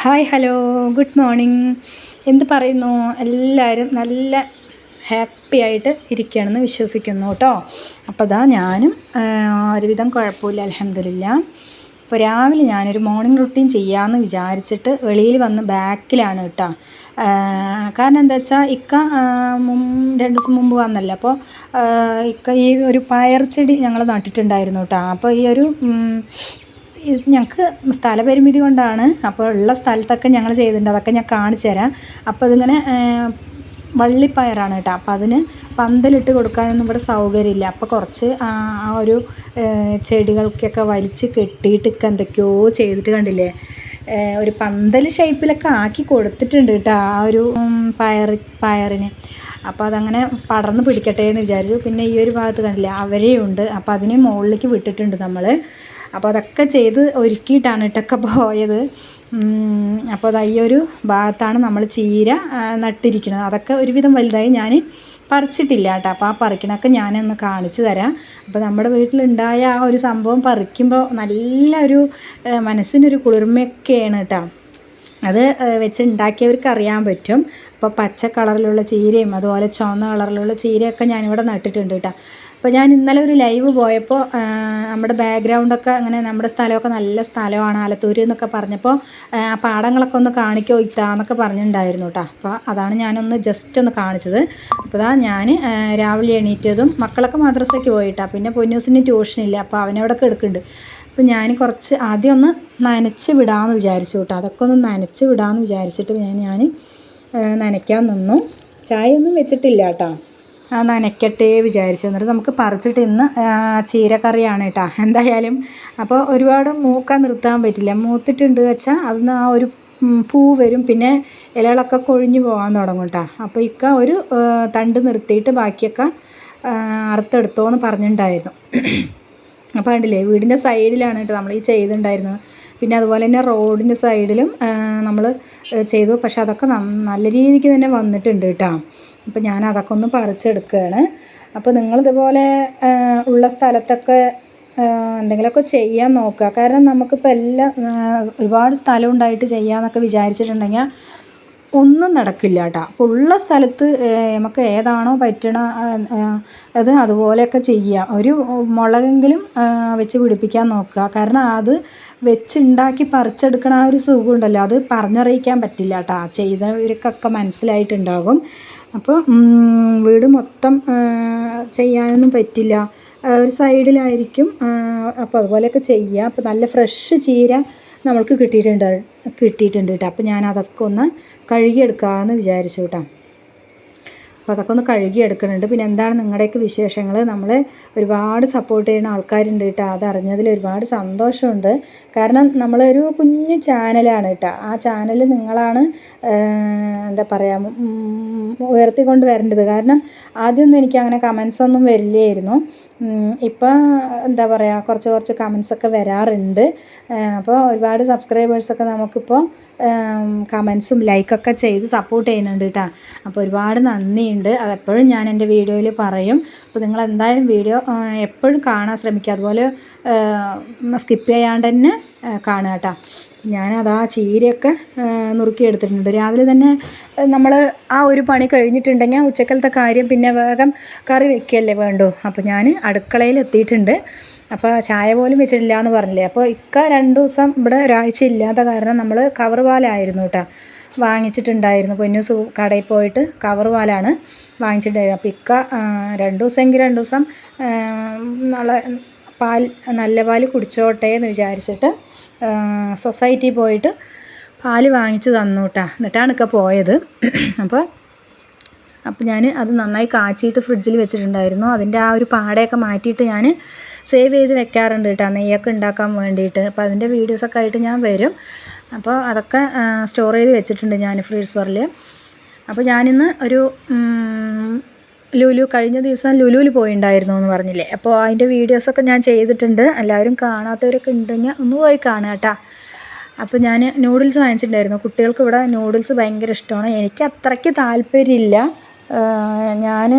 Hi hello good morning. എന്ത് പറയുന്നു? എല്ലാവരും നല്ല ഹാപ്പി ആയിട്ട് ഇരിക്കുകയാണെന്ന് വിശ്വസിക്കുന്നു കേട്ടോ. അപ്പോൾ അതാ ഞാനും ഒരുവിധം കുഴപ്പമില്ല, അൽഹംദുലില്ലാ. അപ്പോൾ രാവിലെ ഞാനൊരു മോർണിംഗ് റുട്ടീൻ ചെയ്യാമെന്ന് വിചാരിച്ചിട്ട് വെളിയിൽ വന്ന് ബാക്കിലാണ് കേട്ടോ. കാരണം എന്താ വെച്ചാൽ ഇക്ക 2 ദിവസം മുമ്പ് വന്നല്ലോ. അപ്പോൾ ഇക്ക ഈ ഒരു പയർ ചെടി ഞങ്ങൾ നട്ടിട്ടുണ്ടായിരുന്നു കേട്ടോ. അപ്പോൾ ഈ ഒരു ഞങ്ങൾക്ക് സ്ഥലപരിമിതി കൊണ്ടാണ്. അപ്പോൾ ഉള്ള സ്ഥലത്തൊക്കെ ഞങ്ങൾ ചെയ്തിട്ടുണ്ട്, അതൊക്കെ ഞാൻ കാണിച്ചു തരാം. അപ്പോൾ അതിങ്ങനെ വള്ളിപ്പയറാണ് കേട്ടോ. അപ്പോൾ അതിന് പന്തലിട്ട് കൊടുക്കാനൊന്നും ഇവിടെ സൗകര്യമില്ല. അപ്പോൾ കുറച്ച് ആ ഒരു ചെടികൾക്കൊക്കെ വലിച്ച് കെട്ടിയിട്ട് എന്തൊക്കെയോ ചെയ്തിട്ട് കണ്ടില്ലേ, ഒരു പന്തൽ ഷേപ്പിലൊക്കെ ആക്കി കൊടുത്തിട്ടുണ്ട് കേട്ടോ ആ ഒരു പയറിന്. അപ്പോൾ അതങ്ങനെ പടർന്ന് പിടിക്കട്ടെ എന്ന് വിചാരിച്ചു. പിന്നെ ഈ ഒരു ഭാഗത്ത് കണ്ടില്ലേ അവരെയുണ്ട്, അപ്പോൾ അതിനെ മുകളിലേക്ക് വിട്ടിട്ടുണ്ട് നമ്മൾ. അപ്പോൾ അതൊക്കെ ചെയ്ത് ഒരുക്കിയിട്ടാണ് ഇട്ടൊക്കെ പോയത്. അപ്പോൾ അത് ഈ ഒരു ഭാഗത്താണ് നമ്മൾ ചീര നട്ടിരിക്കുന്നത്. അതൊക്കെ ഒരുവിധം വലുതായി, ഞാൻ പറിച്ചിട്ടില്ല കേട്ടോ. അപ്പോൾ ആ പറിക്കണൊക്കെ ഞാനൊന്ന് കാണിച്ചു തരാം. അപ്പോൾ നമ്മുടെ വീട്ടിലുണ്ടായ ആ ഒരു സംഭവം പറിക്കുമ്പോൾ നല്ലൊരു മനസ്സിനൊരു കുളിർമയൊക്കെയാണ് കേട്ടോ. അത് വെച്ച് ഉണ്ടാക്കിയവർക്ക് അറിയാൻ പറ്റും. അപ്പോൾ പച്ച കളറിലുള്ള ചീരയും അതുപോലെ ചുവന്ന കളറിലുള്ള ചീരയൊക്കെ ഞാനിവിടെ നട്ടിട്ടുണ്ട് കേട്ടോ. അപ്പോൾ ഞാൻ ഇന്നലെ ഒരു ലൈവ് പോയപ്പോൾ നമ്മുടെ ബാക്ക്ഗ്രൗണ്ടൊക്കെ അങ്ങനെ നമ്മുടെ സ്ഥലമൊക്കെ നല്ല സ്ഥലമാണ് ആലത്തൂർ എന്നൊക്കെ പറഞ്ഞപ്പോൾ ആ പാടങ്ങളൊക്കെ ഒന്ന് കാണിക്കോ ഇത്താന്നൊക്കെ പറഞ്ഞിട്ടുണ്ടായിരുന്നു കേട്ടോ. അപ്പോൾ അതാണ് ഞാനൊന്ന് ജസ്റ്റ് ഒന്ന് കാണിച്ചത്. അപ്പോൾ അതാ ഞാൻ രാവിലെ എണീറ്റതും മക്കളൊക്കെ മദ്രസയ്ക്ക് പോയിട്ടാണ്. പിന്നെ പൊന്നൂസിന് ട്യൂഷനില്ല, അപ്പോൾ അവനോടൊക്കെ എടുക്കുന്നുണ്ട്. അപ്പോൾ ഞാൻ കുറച്ച് ആദ്യം ഒന്ന് നനച്ച് വിടാമെന്ന് വിചാരിച്ചു കേട്ടോ. അതൊക്കെ ഒന്ന് നനച്ച് വിടാമെന്ന് വിചാരിച്ചിട്ട് ഞാൻ നനയ്ക്കാൻ നിന്നു. ചായ ഒന്നും വെച്ചിട്ടില്ല കേട്ടോ. നനയ്ക്കട്ടെ വിചാരിച്ചു. എന്നിട്ട് നമുക്ക് പറിച്ചിട്ട് ഇന്ന് ചീരക്കറിയാണ് കേട്ടോ എന്തായാലും. അപ്പോൾ ഒരുപാട് മൂക്കാൻ നിർത്താൻ പറ്റില്ല. മൂത്തിട്ടുണ്ട് വെച്ചാൽ അതിന് ആ ഒരു പൂ വരും, പിന്നെ ഇലകളൊക്കെ കൊഴിഞ്ഞു പോകാൻ തുടങ്ങും കേട്ടോ. അപ്പോൾ ഇക്ക ഒരു തണ്ട് നിർത്തിയിട്ട് ബാക്കിയൊക്കെ അറുത്തെടുത്തോന്ന് പറഞ്ഞിട്ടുണ്ടായിരുന്നു. അപ്പോൾ കണ്ടില്ലേ, വീടിൻ്റെ സൈഡിലാണ് കേട്ടോ നമ്മൾ ഈ ചെയ്തിട്ടുണ്ടായിരുന്നത്. പിന്നെ അതുപോലെ തന്നെ റോഡിൻ്റെ സൈഡിലും നമ്മൾ ചെയ്തു. പക്ഷെ അതൊക്കെ നല്ല രീതിക്ക് തന്നെ വന്നിട്ടുണ്ട് കേട്ടോ. അപ്പോൾ ഞാൻ അതൊക്കെ ഒന്ന് പറിച്ചെടുക്കുകയാണ്. അപ്പോൾ നിങ്ങളിതുപോലെ ഉള്ള സ്ഥലത്തൊക്കെ എന്തെങ്കിലുമൊക്കെ ചെയ്യാൻ നോക്കുക. കാരണം നമുക്കിപ്പോൾ എല്ലാം ഒരുപാട് സ്ഥലം ഉണ്ടായിട്ട് ചെയ്യാമെന്നൊക്കെ വിചാരിച്ചിട്ടുണ്ടെങ്കിൽ ഒന്നും നടക്കില്ല കേട്ടോ. അപ്പോൾ ഉള്ള സ്ഥലത്ത് നമുക്ക് ഏതാണോ പറ്റണ അത് അതുപോലെയൊക്കെ ചെയ്യുക. ഒരു മുളകെങ്കിലും വെച്ച് പിടിപ്പിക്കാൻ നോക്കുക. കാരണം അത് വെച്ചുണ്ടാക്കി പറിച്ചെടുക്കണ ആ ഒരു സുഖമുണ്ടല്ലോ, അത് പറഞ്ഞറിയിക്കാൻ പറ്റില്ല കേട്ടോ. ചെയ്തവർക്കൊക്കെ മനസ്സിലായിട്ടുണ്ടാകും. അപ്പോൾ വീട് മൊത്തം ചെയ്യാനൊന്നും പറ്റില്ല, ഒരു സൈഡിലായിരിക്കും. അപ്പോൾ അതുപോലെയൊക്കെ ചെയ്യുക. അപ്പോൾ നല്ല ഫ്രഷ് ചീര നമ്മൾക്ക് കിട്ടിയിട്ടുണ്ട് കേട്ടോ. അപ്പോൾ ഞാൻ അതൊക്കെ ഒന്ന് കഴുകിയെടുക്കാമെന്ന് വിചാരിച്ചു കേട്ടോ. അപ്പോൾ അതൊക്കെ ഒന്ന് കഴുകിയെടുക്കുന്നുണ്ട്. പിന്നെ എന്താണ് നിങ്ങളുടെയൊക്കെ വിശേഷങ്ങൾ? നമ്മൾ ഒരുപാട് സപ്പോർട്ട് ചെയ്യുന്ന ആൾക്കാരുണ്ട് കേട്ടോ. അതറിഞ്ഞതിൽ ഒരുപാട് സന്തോഷമുണ്ട്. കാരണം നമ്മളൊരു കുഞ്ഞു ചാനലാണ് കേട്ടോ. ആ ചാനൽ നിങ്ങളാണ് എന്താ പറയുക ഉയർത്തിക്കൊണ്ട് വരേണ്ടത്. കാരണം ആദ്യമൊന്നും എനിക്ക് അങ്ങനെ കമൻസൊന്നും വരില്ലായിരുന്നു. ഇപ്പം എന്താ പറയുക കുറച്ച് കമൻസൊക്കെ വരാറുണ്ട്. അപ്പോൾ ഒരുപാട് സബ്സ്ക്രൈബേഴ്സൊക്കെ നമുക്കിപ്പോൾ കമൻസും ലൈക്കൊക്കെ ചെയ്ത് സപ്പോർട്ട് ചെയ്യുന്നുണ്ട് കേട്ടോ. അപ്പോൾ ഒരുപാട് നന്ദിയുണ്ട്. അതെപ്പോഴും ഞാൻ എൻ്റെ വീഡിയോയിൽ പറയും. അപ്പോൾ നിങ്ങൾ എന്തായാലും വീഡിയോ എപ്പോഴും കാണാൻ ശ്രമിക്കുക. അതുപോലെ സ്കിപ്പ് ചെയ്യാണ്ട് തന്നെ കാണുക കേട്ടോ. ഞാനതാ ചീരയൊക്കെ നുറുക്കിയെടുത്തിട്ടുണ്ട്. രാവിലെ തന്നെ നമ്മൾ ആ ഒരു പണി കഴിഞ്ഞിട്ടുണ്ടെങ്കിൽ ഉച്ചക്കലത്തെ കാര്യം പിന്നെ വേഗം കറി വെക്കുകയല്ലേ വേണ്ടൂ. അപ്പോൾ ഞാൻ അടുക്കളയിൽ എത്തിയിട്ടുണ്ട്. അപ്പോൾ ചായ പോലും വെച്ചിട്ടില്ല എന്ന് പറഞ്ഞില്ലേ. അപ്പോൾ ഇക്ക 2 ദിവസം ഇവിടെ ഒരാഴ്ച ഇല്ലാത്ത കാരണം നമ്മൾ കവർ പാലായിരുന്നു കേട്ടോ വാങ്ങിച്ചിട്ടുണ്ടായിരുന്നു. പൊന്നൂസ് കടയിൽ പോയിട്ട് കവർ പാലാണ് വാങ്ങിച്ചിട്ടുണ്ടായിരുന്നു. അപ്പോൾ ഇക്ക 2 ദിവസം നല്ല പാൽ കുടിച്ചോട്ടെ എന്ന് വിചാരിച്ചിട്ട് സൊസൈറ്റിയിൽ പോയിട്ട് പാൽ വാങ്ങിച്ച് തന്നു കേട്ടോ. എന്നിട്ടാണ് ഇക്ക പോയത്. അപ്പോൾ ഞാൻ അത് നന്നായി കാച്ചിയിട്ട് ഫ്രിഡ്ജിൽ വെച്ചിട്ടുണ്ടായിരുന്നു. അതിൻ്റെ ആ ഒരു പാടയൊക്കെ മാറ്റിയിട്ട് ഞാൻ സേവ് ചെയ്ത് വെക്കാറുണ്ട് കേട്ടോ, നെയ്യൊക്കെ ഉണ്ടാക്കാൻ വേണ്ടിയിട്ട്. അപ്പോൾ അതിൻ്റെ വീഡിയോസൊക്കെ ആയിട്ട് ഞാൻ വരും. അപ്പോൾ അതൊക്കെ സ്റ്റോർ ചെയ്ത് വെച്ചിട്ടുണ്ട് ഞാൻ ഫ്രീസറിൽ. അപ്പോൾ ഞാനിന്ന് ഒരു കഴിഞ്ഞ ദിവസം ലുലുവിൽ പോയിട്ടുണ്ടായിരുന്നു എന്ന് പറഞ്ഞില്ലേ. അപ്പോൾ അതിൻ്റെ വീഡിയോസൊക്കെ ഞാൻ ചെയ്തിട്ടുണ്ട്. എല്ലാവരും കാണാത്തവരൊക്കെ ഉണ്ടെങ്കിൽ ഒന്ന് പോയി കാണുക കേട്ടോ. അപ്പോൾ ഞാൻ നൂഡിൽസ് വാങ്ങിച്ചിട്ടുണ്ടായിരുന്നു. കുട്ടികൾക്ക് ഇവിടെ നൂഡിൽസ് ഭയങ്കര ഇഷ്ടമാണ്. എനിക്ക് അത്രയ്ക്ക് താല്പര്യമില്ല, ഞാൻ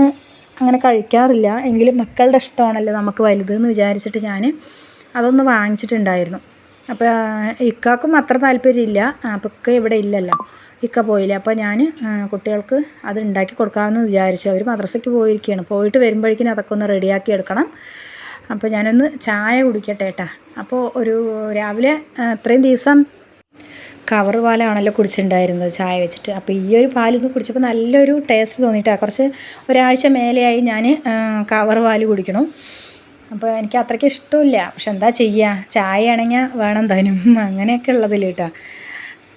അങ്ങനെ കഴിക്കാറില്ല. എങ്കിലും മക്കളുടെ ഇഷ്ടമാണല്ലോ നമുക്ക് വലുതെന്ന് വിചാരിച്ചിട്ട് ഞാൻ അതൊന്ന് വാങ്ങിച്ചിട്ടുണ്ടായിരുന്നു. അപ്പോൾ ഇക്കാക്കും അത്ര താല്പര്യമില്ല. അപ്പോൾ ഇക്ക ഇവിടെ ഇല്ലല്ലോ, ഇക്ക പോയില്ല. അപ്പോൾ ഞാൻ കുട്ടികൾക്ക് അത് ഉണ്ടാക്കി കൊടുക്കാമെന്ന് വിചാരിച്ചു. അവർ മദ്രസയ്ക്ക് പോയിരിക്കുകയാണ്. പോയിട്ട് വരുമ്പോഴേക്കും അതൊക്കെ ഒന്ന് റെഡിയാക്കി എടുക്കണം. അപ്പോൾ ഞാനൊന്ന് ചായ കുടിക്കട്ടെ കേട്ടോ. അപ്പോൾ ഒരു രാവിലെ ഇത്രയും ദിവസം കവർ പാലാണല്ലോ കുടിച്ചിട്ടുണ്ടായിരുന്നത് ചായ വെച്ചിട്ട്. അപ്പോൾ ഈ ഒരു പാലിന്ന് കുടിച്ചപ്പോൾ നല്ലൊരു ടേസ്റ്റ് തോന്നിയിട്ടാണ്. കുറച്ച് ഒരാഴ്ച മേലെയായി ഞാൻ കവർ പാല് കുടിക്കണം. അപ്പോൾ എനിക്ക് അത്രയ്ക്ക് ഇഷ്ടമില്ല. പക്ഷെ എന്താ ചെയ്യുക, ചായ ആണെങ്കിൽ വേണം താനും, അങ്ങനെയൊക്കെ ഉള്ളതിൽ കേട്ടോ.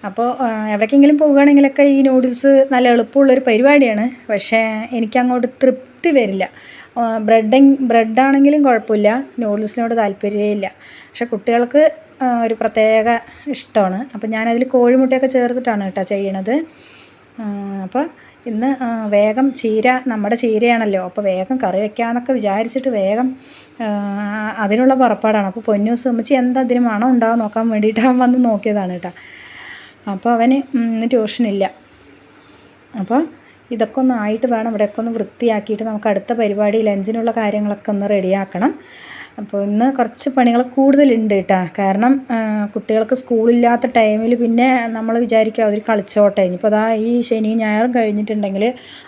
അപ്പോൾ എവിടേക്കെങ്കിലും പോകുകയാണെങ്കിലൊക്കെ ഈ നൂഡിൽസ് നല്ല എളുപ്പമുള്ളൊരു പരിപാടിയാണ്. പക്ഷേ എനിക്കങ്ങോട്ട് തൃപ്തി വരില്ല. ബ്രെഡാണെങ്കിലും കുഴപ്പമില്ല, നൂഡിൽസിനോട് താല്പര്യമേ ഇല്ല. പക്ഷെ കുട്ടികൾക്ക് ഒരു പ്രത്യേക ഇഷ്ടമാണ്. അപ്പോൾ ഞാനതിൽ കോഴിമുട്ടയൊക്കെ ചേർത്തിട്ടാണ് കേട്ടോ ചെയ്യണത്. അപ്പോൾ ഇന്ന് വേഗം നമ്മുടെ ചീരയാണല്ലോ, അപ്പോൾ വേഗം കറി വെക്കാമെന്നൊക്കെ വിചാരിച്ചിട്ട് വേഗം അതിനുള്ള പുറപ്പാടാണ്. അപ്പോൾ പൊന്നൂസ് അമ്മച്ചി എന്താ അതിന് മണം ഉണ്ടാവും നോക്കാൻ വേണ്ടിയിട്ട് വന്ന് നോക്കിയതാണ് കേട്ടോ. അപ്പോൾ അവന് ഇന്ന് ട്യൂഷനില്ല. അപ്പോൾ ഇതൊക്കെ ഒന്ന് ആയിട്ട് വേണം ഇവിടെയൊക്കെ ഒന്ന് വൃത്തിയാക്കിയിട്ട് നമുക്ക് അടുത്ത പരിപാടി ലഞ്ചിനുള്ള കാര്യങ്ങളൊക്കെ ഒന്ന് റെഡിയാക്കണം. അപ്പോൾ ഇന്ന് കുറച്ച് പണികൾ കൂടുതലുണ്ട് കേട്ടോ. കാരണം കുട്ടികൾക്ക് സ്കൂളില്ലാത്ത ടൈമിൽ പിന്നെ നമ്മൾ വിചാരിക്കുക അവർ കളിച്ചോട്ടെ. ഇനിയിപ്പോൾ അതാ ഈ ശനി ഞായറും കഴിഞ്ഞിട്ടുണ്ടെങ്കിൽ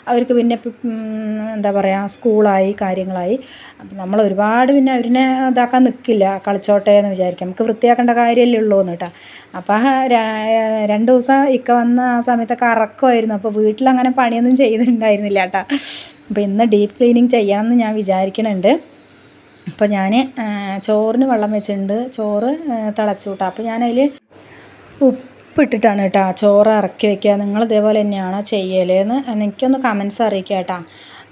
അവർക്ക് പിന്നെ എന്താ പറയുക സ്കൂളായി കാര്യങ്ങളായി. അപ്പം നമ്മൾ ഒരുപാട് പിന്നെ അവരിനെ ഇതാക്കാൻ നിൽക്കില്ല, കളിച്ചോട്ടെ എന്ന് വിചാരിക്കാം. നമുക്ക് വൃത്തിയാക്കേണ്ട കാര്യമല്ലേ ഉള്ളൂ എന്ന് കേട്ടോ. അപ്പോൾ 2 ദിവസം ഇക്ക വന്ന ആ സമയത്തൊക്കെ അറക്കമായിരുന്നു. അപ്പോൾ വീട്ടിലങ്ങനെ പണിയൊന്നും ചെയ്തിട്ടുണ്ടായിരുന്നില്ല കേട്ടോ. അപ്പോൾ ഇന്ന് ഡീപ്പ് ക്ലീനിങ് ചെയ്യാമെന്ന് ഞാൻ വിചാരിക്കണുണ്ട്. അപ്പോൾ ഞാൻ ചോറിന് വെള്ളം വെച്ചിട്ടുണ്ട്, ചോറ് തിളച്ചു കേട്ടോ. അപ്പോൾ ഞാനതിൽ ഉപ്പിട്ടിട്ടാണ് കേട്ടോ ചോറ് ഇറക്കി വെക്കുക. നിങ്ങൾ ഇതേപോലെ തന്നെയാണോ ചെയ്യലെന്ന് എനിക്കൊന്ന് കമൻസ് അറിയിക്കുക കേട്ടോ.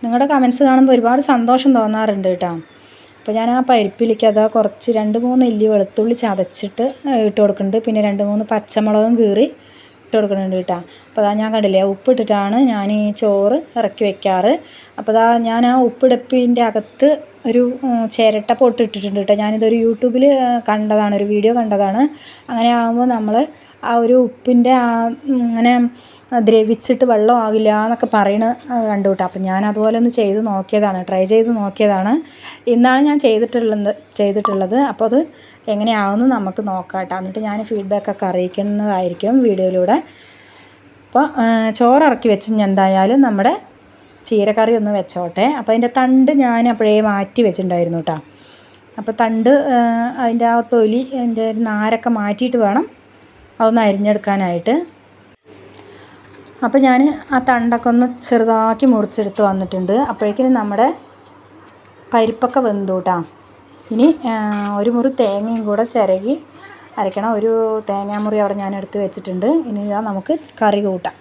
നിങ്ങളുടെ കമൻസ് കാണുമ്പോൾ ഒരുപാട് സന്തോഷം തോന്നാറുണ്ട് കേട്ടോ. അപ്പോൾ ഞാൻ ആ പരിപ്പിലേക്ക് അതാ കുറച്ച് 2-3 ഇല്ലി വെളുത്തുള്ളി ചതച്ചിട്ട് ഇട്ട് കൊടുക്കുന്നുണ്ട്. പിന്നെ 2-3 പച്ചമുളകും കീറി ഇട്ട് കൊടുക്കുന്നുണ്ട് കേട്ടോ. അപ്പോൾ അതാ ഞാൻ കണ്ടില്ലേ ഉപ്പിട്ടിട്ടാണ് ഞാൻ ഈ ചോറ് ഇറക്കി വെക്കാറ്. അപ്പോൾ അതാ ഞാൻ ആ ഉപ്പിടപ്പിൻ്റെ അകത്ത് ഒരു ചിരട്ട പൊട്ടിട്ടിട്ടുണ്ട് കേട്ടോ. ഞാനിതൊരു യൂട്യൂബിൽ കണ്ടതാണ്, ഒരു വീഡിയോ കണ്ടതാണ്. അങ്ങനെ ആകുമ്പോൾ നമ്മൾ ആ ഒരു ഉപ്പിൻ്റെ ഇങ്ങനെ ദ്രവിച്ചിട്ട് വെള്ളം ആകില്ല എന്നൊക്കെ പറയണ കണ്ടു കേട്ടോ. അപ്പം ഞാൻ അതുപോലെ ഒന്ന് ചെയ്ത് നോക്കിയതാണ്, ട്രൈ ചെയ്ത് നോക്കിയതാണ്. ഇന്നാണ് ഞാൻ ചെയ്തിട്ടുള്ളത്. അപ്പോൾ അത് എങ്ങനെയാവുമെന്ന് നമുക്ക് നോക്കാം കേട്ടോ. എന്നിട്ട് ഞാൻ ഫീഡ്ബാക്കൊക്കെ അറിയിക്കുന്നതായിരിക്കും വീഡിയോയിലൂടെ. അപ്പോൾ ചോറ് ഇറക്കി വെച്ച് എന്തായാലും നമ്മുടെ ചീരക്കറി ഒന്ന് വെച്ചോട്ടെ. അപ്പോൾ അതിൻ്റെ തണ്ട് ഞാൻ അപ്പോഴേ മാറ്റി വെച്ചിട്ടുണ്ടായിരുന്നു കേട്ടോ. അപ്പോൾ തണ്ട് അതിൻ്റെ ആ തൊലി അതിൻ്റെ നാരൊക്കെ മാറ്റിയിട്ട് വേണം അതൊന്ന് അരിഞ്ഞെടുക്കാനായിട്ട്. അപ്പോൾ ഞാൻ ആ തണ്ടൊക്കെ ഒന്ന് ചെറുതാക്കി മുറിച്ചെടുത്ത് വന്നിട്ടുണ്ട്. അപ്പോഴേക്കും നമ്മുടെ പരിപ്പൊക്കെ വെന്തു കേട്ടോ. ഇനി ഒരു മുറി തേങ്ങയും കൂടെ ചിരകി അരയ്ക്കണം. ഒരു തേങ്ങാമുറി അവിടെ ഞാൻ എടുത്ത് വെച്ചിട്ടുണ്ട്. ഇനി ഇതാ നമുക്ക് കറി കൂട്ടാം.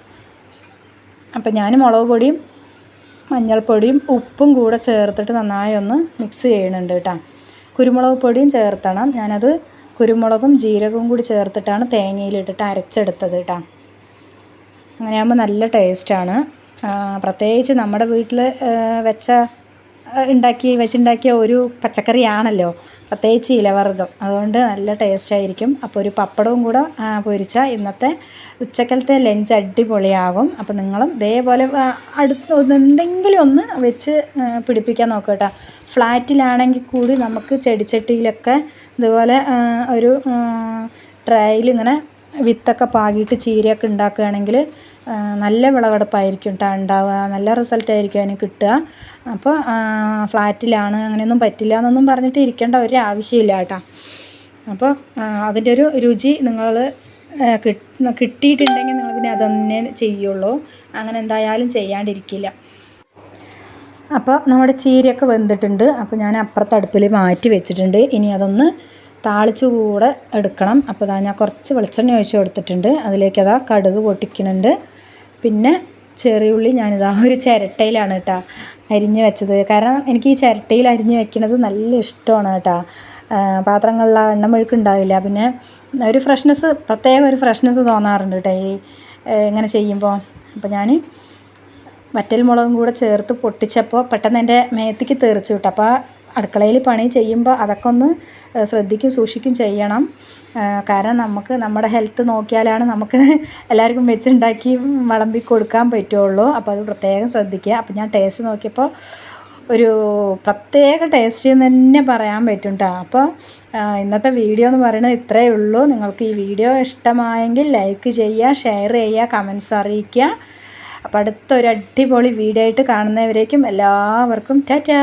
അപ്പം ഞാൻ മുളക് പൊടിയും മഞ്ഞൾപ്പൊടിയും ഉപ്പും കൂടെ ചേർത്തിട്ട് നന്നായി ഒന്ന് മിക്സ് ചെയ്യുന്നുണ്ട് കേട്ടോ. കുരുമുളക് പൊടിയും ചേർത്തണം. ഞാനത് കുരുമുളകും ജീരകവും കൂടി ചേർത്തിട്ടാണ് തേങ്ങയിലിട്ടിട്ട് അരച്ചെടുത്തത് കേട്ടോ. അങ്ങനെയാകുമ്പോൾ നല്ല ടേസ്റ്റാണ്. പ്രത്യേകിച്ച് നമ്മുടെ വീട്ടിൽ വെച്ചുണ്ടാക്കിയ ഒരു പച്ചക്കറിയാണല്ലോ, പ്രത്യേകിച്ച് ഇലവർഗ്ഗം. അതുകൊണ്ട് നല്ല ടേസ്റ്റായിരിക്കും. അപ്പോൾ ഒരു പപ്പടവും കൂടെ പൊരിച്ചാൽ ഇന്നത്തെ ഉച്ചക്കലത്തെ ലഞ്ച് അടിപൊളിയാകും. അപ്പോൾ നിങ്ങളും ഇതേപോലെ എന്തെങ്കിലും ഒന്ന് വെച്ച് പിടിപ്പിക്കാൻ നോക്കുക കേട്ടോ. ഫ്ലാറ്റിലാണെങ്കിൽ കൂടി നമുക്ക് ചെടിച്ചട്ടിയിലൊക്കെ ഇതുപോലെ ഒരു ട്രേയിൽ ഇങ്ങനെ വിത്തൊക്കെ പാകിയിട്ട് ചീരയൊക്കെ ഉണ്ടാക്കുകയാണെങ്കിൽ നല്ല വിളവെടുപ്പായിരിക്കും കേട്ടോ ഉണ്ടാവുക. നല്ല റിസൾട്ടായിരിക്കും അതിന് കിട്ടുക. അപ്പോൾ ഫ്ലാറ്റിലാണ് അങ്ങനെയൊന്നും പറ്റില്ല എന്നൊന്നും പറഞ്ഞിട്ട് ഇരിക്കേണ്ട ഒരു ആവശ്യമില്ല കേട്ടോ. അപ്പോൾ അതിൻ്റെ ഒരു രുചി നിങ്ങൾ കിട്ടിയിട്ടുണ്ടെങ്കിൽ നിങ്ങൾ പിന്നെ അതന്നെ ചെയ്യുള്ളൂ. അങ്ങനെ എന്തായാലും ചെയ്യാണ്ടിരിക്കില്ല. അപ്പോൾ നമ്മുടെ ചീരയൊക്കെ വെന്തിട്ടുണ്ട്. അപ്പോൾ ഞാൻ അപ്പുറത്തെ അടുപ്പിൽ മാറ്റി വെച്ചിട്ടുണ്ട്. ഇനി അതൊന്ന് താളിച്ച് കൂടെ എടുക്കണം. അപ്പോൾ ഞാൻ കുറച്ച് വെളിച്ചെണ്ണ ഒഴിച്ച് കൊടുത്തിട്ടുണ്ട്. അതിലേക്ക് കടുക് പൊട്ടിക്കുന്നുണ്ട്. പിന്നെ ചെറിയുള്ളി ഞാനിതാ ഒരു ചിരട്ടയിലാണ് കേട്ടോ അരിഞ്ഞ് വെച്ചത്. കാരണം എനിക്ക് ഈ ചിരട്ടയിൽ അരിഞ്ഞ് വെക്കുന്നത് നല്ല ഇഷ്ടമാണ് കേട്ടോ. പാത്രങ്ങളിൽ എണ്ണ മെഴുക്കുണ്ടാവില്ല. പിന്നെ ഒരു പ്രത്യേക ഒരു ഫ്രഷ്നെസ് തോന്നാറുണ്ട് കേട്ടോ ഈ ഇങ്ങനെ ചെയ്യുമ്പോൾ. അപ്പോൾ ഞാൻ വറ്റൽമുളകും കൂടെ ചേർത്ത് പൊട്ടിച്ചപ്പോൾ പെട്ടെന്ന് എൻ്റെ മേത്തേക്ക് തെറിച്ചു കിട്ടും. അപ്പോൾ അടുക്കളയിൽ പണി ചെയ്യുമ്പോൾ അതൊക്കെ ഒന്ന് സൂക്ഷിക്കും ചെയ്യണം. കാരണം നമുക്ക് നമ്മുടെ ഹെൽത്ത് നോക്കിയാലാണ് നമുക്ക് എല്ലാവർക്കും വെച്ചുണ്ടാക്കി വിളമ്പി കൊടുക്കാൻ പറ്റുള്ളൂ. അപ്പോൾ അത് പ്രത്യേകം ശ്രദ്ധിക്കുക. അപ്പോൾ ഞാൻ ടേസ്റ്റ് നോക്കിയപ്പോൾ ഒരു പ്രത്യേക ടേസ്റ്റ് എന്ന് തന്നെ പറയാൻ പറ്റും കേട്ടോ. അപ്പോൾ ഇന്നത്തെ വീഡിയോ എന്ന് പറയുന്നത് ഇത്രയേ ഉള്ളൂ. നിങ്ങൾക്ക് ഈ വീഡിയോ ഇഷ്ടമായെങ്കിൽ ലൈക്ക് ചെയ്യുക, ഷെയർ ചെയ്യുക, കമൻസ് അറിയിക്കുക. അപ്പോൾ അടുത്തൊരു അടിപൊളി വീഡിയോ ആയിട്ട് കാണുന്നവരേക്കും എല്ലാവർക്കും ടാറ്റാ.